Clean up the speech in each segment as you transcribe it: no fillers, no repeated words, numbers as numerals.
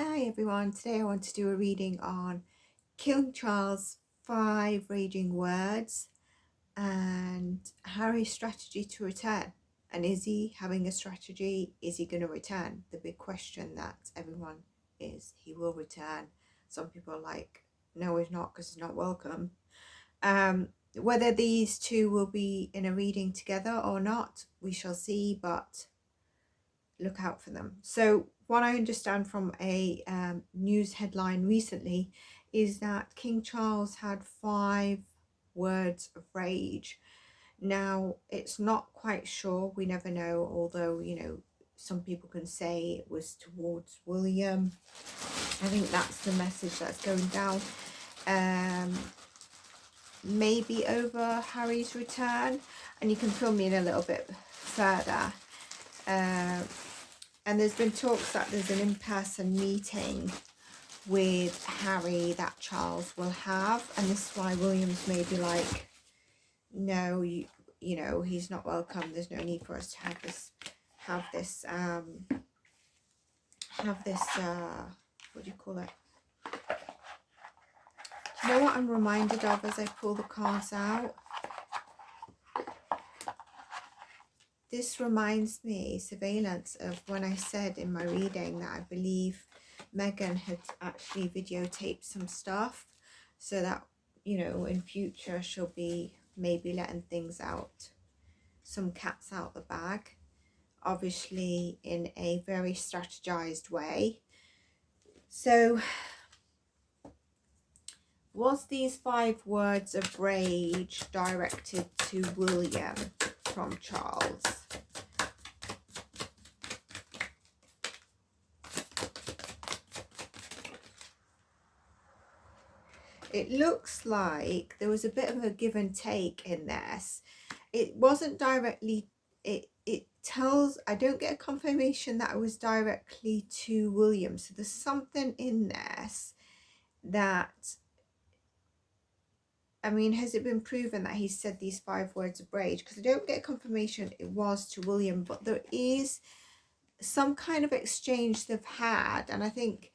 Hi everyone, today I want to do a reading on King Charles' 5 raging words and Harry's strategy to return. And is he having a strategy? Is he going to return? The big question that everyone is, he will return. Some people are like, no he's not because he's not welcome. Whether these two will be in a reading together or not, we shall see, but look out for them. So what I understand from a news headline recently is that King Charles had 5 words of rage. Now it's not quite sure, we never know, although some people can say it was towards William. I think that's the message that's going down. Maybe over Harry's return, and you can fill me in a little bit further. And there's been talks that there's an in-person meeting with Harry that Charles will have, and this is why William's maybe like, no, you know, he's not welcome. There's no need for us to have this what do you call it? Do you know what I'm reminded of as I pull the cards out? This reminds me, surveillance, of when I said in my reading that I believe Meghan had actually videotaped some stuff so that, in future she'll be maybe letting things out, some cats out the bag, obviously in a very strategized way. So, was these 5 words of rage directed to William from Charles? It looks like there was a bit of a give and take in this. It wasn't directly, it tells, I don't get a confirmation that it was directly to William. So there's something in this that, I mean, has it been proven that he said these 5 words of rage? Because I don't get a confirmation it was to William, but there is some kind of exchange they've had, and I think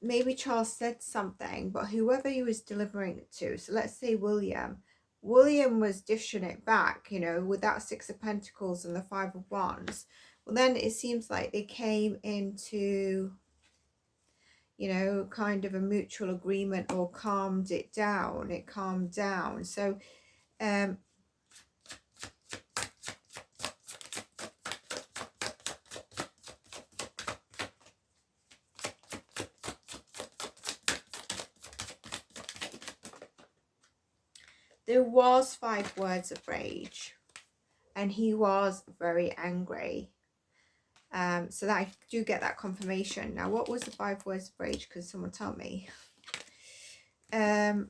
maybe Charles said something, but whoever he was delivering it to, so let's say William was dishing it back, with that 6 of Pentacles and the 5 of Wands. Well, then it seems like they came into, kind of a mutual agreement, or calmed it down. It calmed down. So, there was 5 words of rage, and he was very angry. So that I do get that confirmation. Now, what was the 5 words of rage? Because someone tell me. Let's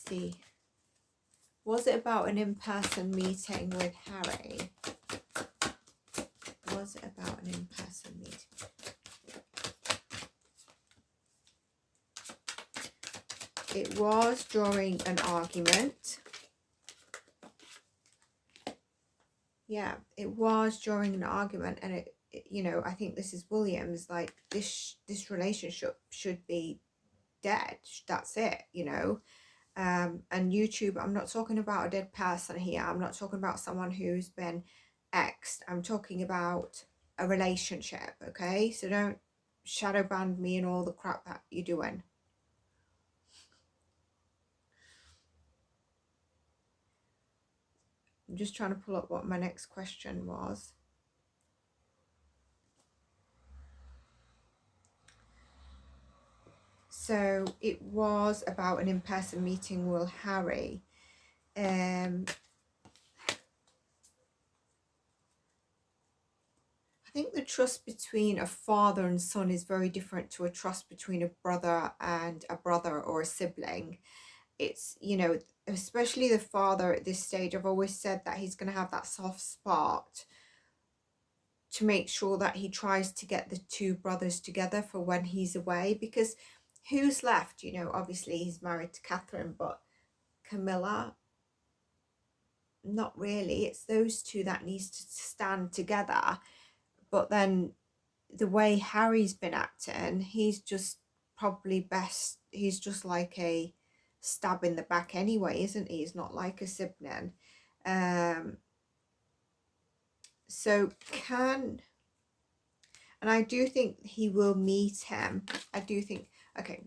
see. Was it about an in-person meeting with Harry? Was it about an in-person meeting? It was during an argument. Yeah, it was during an argument, and it I think this is William's, like, this relationship should be dead. That's it, and YouTube, I'm not talking about a dead person here. I'm not talking about someone who's been exed. I'm talking about a relationship, okay? So don't shadow ban me and all the crap that you're doing. I'm just trying to pull up what my next question was. So it was about an in-person meeting with Harry. I think the trust between a father and son is very different to a trust between a brother and a brother or a sibling. It's, especially the father at this stage, I've always said that he's going to have that soft spot to make sure that he tries to get the 2 brothers together for when he's away, because who's left? Obviously he's married to Catherine, but Camilla, not really. It's those 2 that needs to stand together. But then the way Harry's been acting, he's just probably best, he's just like a stab in the back anyway, isn't he? He's not like a sibling. So and I do think he will meet him. I do think, okay.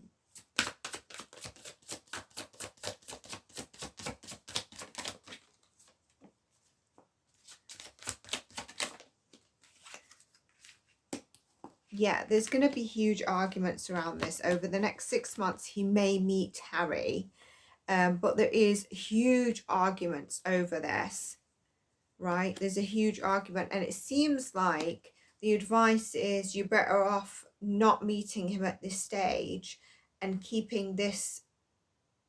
Yeah, there's going to be huge arguments around this. Over the next 6 months, he may meet Harry. But there is huge arguments over this, right? There's a huge argument, and it seems like the advice is you're better off not meeting him at this stage and keeping this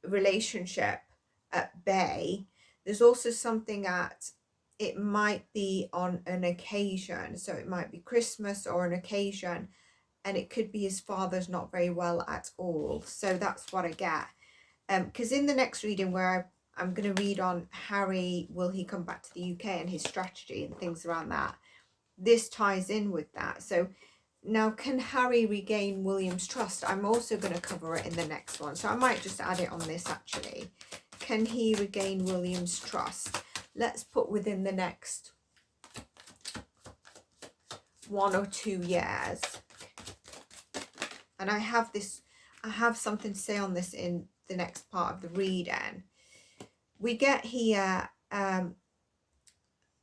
relationship at bay. There's also something at, it might be on an occasion, so it might be Christmas or an occasion, and it could be his father's not very well at all. So that's what I get. Because in the next reading, where I'm going to read on Harry, will he come back to the UK, and his strategy and things around that, this ties in with that. So now, can Harry regain William's trust? I'm also going to cover it in the next one, so I might just add it on this actually. Can he regain William's trust? Let's put within the next 1 or 2 years. And I have something to say on this in the next part of the reading. We get here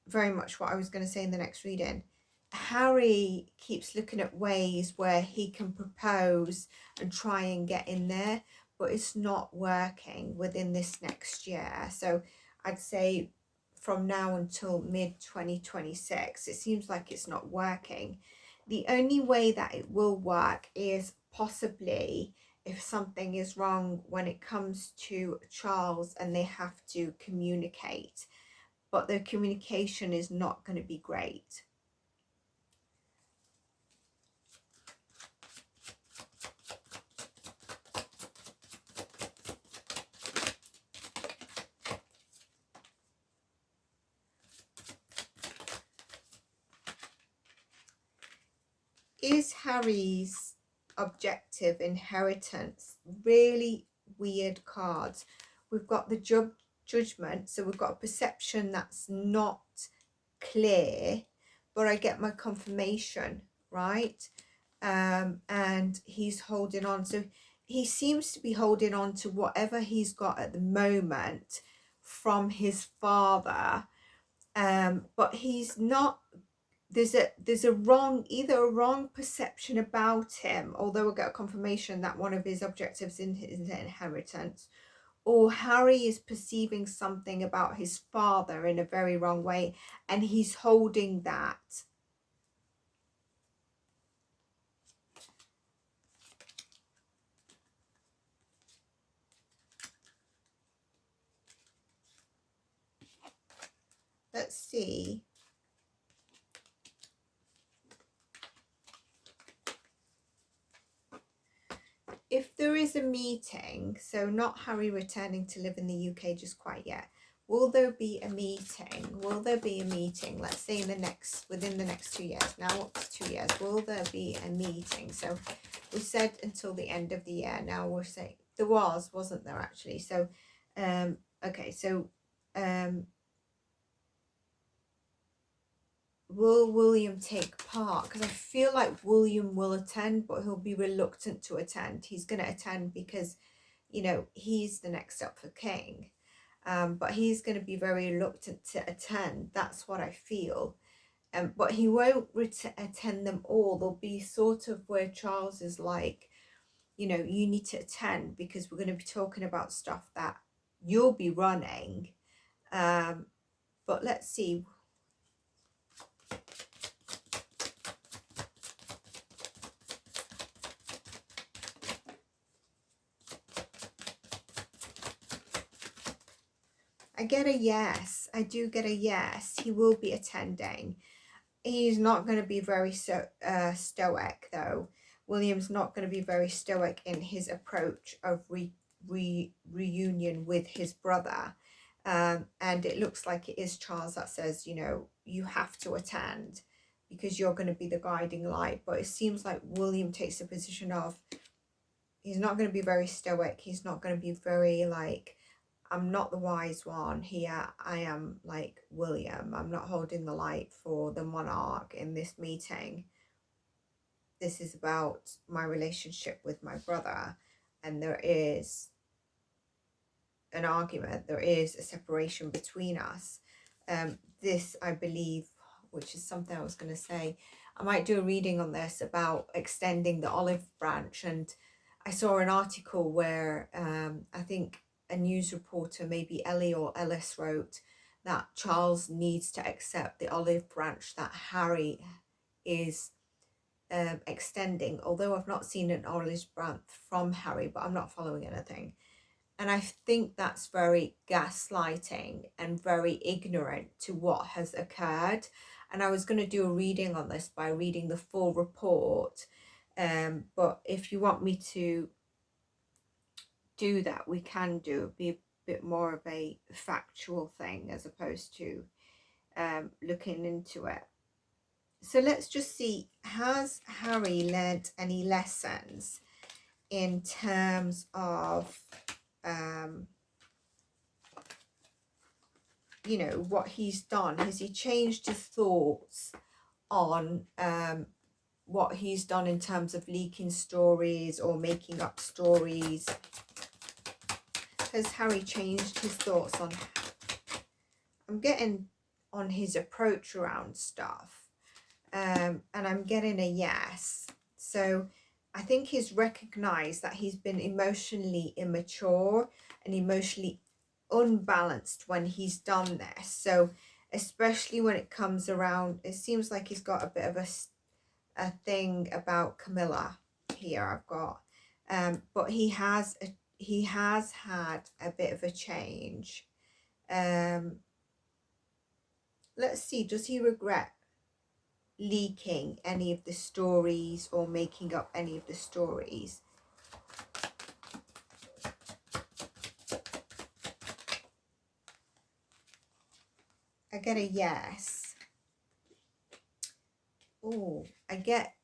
very much what I was going to say in the next reading. Harry keeps looking at ways where he can propose and try and get in there, but it's not working within this next year. So I'd say from now until mid-2026, it seems like it's not working. The only way that it will work is possibly if something is wrong when it comes to Charles and they have to communicate, but their communication is not going to be great. Is Harry's objective inheritance? Really weird cards. We've got the judgment, so we've got a perception that's not clear, but I get my confirmation, right? And he's holding on. So he seems to be holding on to whatever he's got at the moment from his father, but he's not. There's a wrong, either a wrong perception about him, although we get a confirmation that one of his objectives in his inheritance, or Harry is perceiving something about his father in a very wrong way, and he's holding that. Let's see. If there is a meeting, so not Harry returning to live in the UK just quite yet, will there be a meeting? Will there be a meeting? Let's say within the next 2 years. Now up to 2 years. Will there be a meeting? So we said until the end of the year. Now we're saying there wasn't there actually? So, okay. So, will William take part? Because I feel like William will attend, but he'll be reluctant to attend. He's going to attend because, you know, he's the next up for king. But he's going to be very reluctant to attend. That's what I feel. But he won't attend them all. There'll be sort of where Charles is like, you know, you need to attend because we're going to be talking about stuff that you'll be running. But let's see. I get a yes. I do get a yes. He will be attending. He's not going to be very stoic, though. William's not going to be very stoic in his approach of reunion with his brother. And it looks like it is Charles that says, you know, you have to attend because you're going to be the guiding light. But it seems like William takes a position of, he's not going to be very stoic. He's not going to be very like, I'm not the wise one here. I am like William. I'm not holding the light for the monarch in this meeting. This is about my relationship with my brother. And there is an argument. There is a separation between us. This, I believe, which is something I was going to say, I might do a reading on this about extending the olive branch. And I saw an article where I think a news reporter, maybe Ellie or Ellis, wrote that Charles needs to accept the olive branch that Harry is extending. Although I've not seen an olive branch from Harry, but I'm not following anything. And I think that's very gaslighting and very ignorant to what has occurred. And I was going to do a reading on this by reading the full report. But if you want me to do that, we can do it. Be a bit more of a factual thing as opposed to looking into it. So let's just see, has Harry learnt any lessons in terms of you know, what he's done? Has he changed his thoughts on what he's done in terms of leaking stories or making up stories? Has Harry changed his thoughts on, I'm getting on his approach around stuff, and I'm getting a yes. So I think he's recognized that he's been emotionally immature and emotionally unbalanced when he's done this. So especially when it comes around, it seems like he's got a bit of a thing about Camilla here. I've got but he has had a bit of a change. Let's see, does he regret leaking any of the stories or making up any of the stories? I get a yes. Oh, I get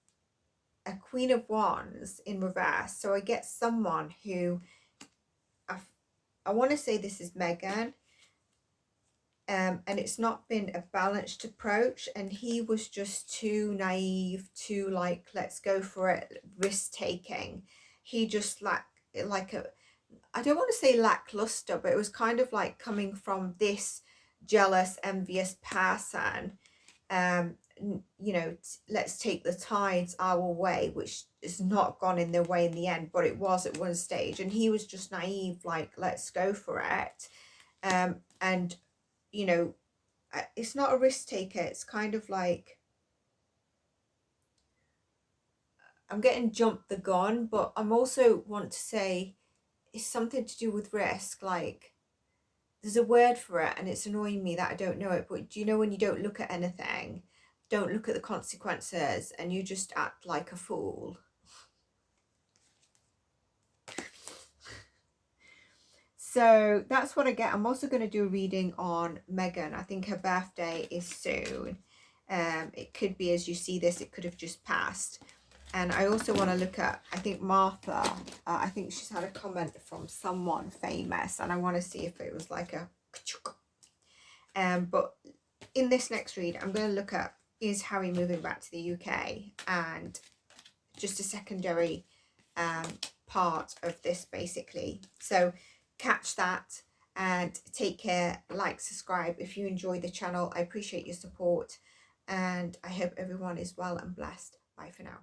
a Queen of Wands in reverse. So I get someone who, I want to say this is Meghan, and it's not been a balanced approach, and he was just too naive, too like, let's go for it, risk taking. He just like a, I don't want to say lackluster, but it was kind of like coming from this jealous, envious person. You know, let's take the tides our way, which is not gone in their way in the end, but it was at one stage. And he was just naive, like, let's go for it. And, you know, it's not a risk taker. It's kind of like, I'm getting jumped the gun, but I'm also want to say it's something to do with risk. Like, there's a word for it and it's annoying me that I don't know it. But do you know when you don't look at anything, don't look at the consequences, and you just act like a fool? So that's what I get. I'm also going to do a reading on Meghan. I think her birthday is soon. It could be, as you see this, it could have just passed. And I also want to look at, I think Martha, I think she's had a comment from someone famous, and I want to see if it was like a but in this next read, I'm going to look at, is Harry moving back to the UK? And just a secondary part of this, basically. So catch that and take care. Like, subscribe if you enjoy the channel. I appreciate your support, and I hope everyone is well and blessed. Bye for now.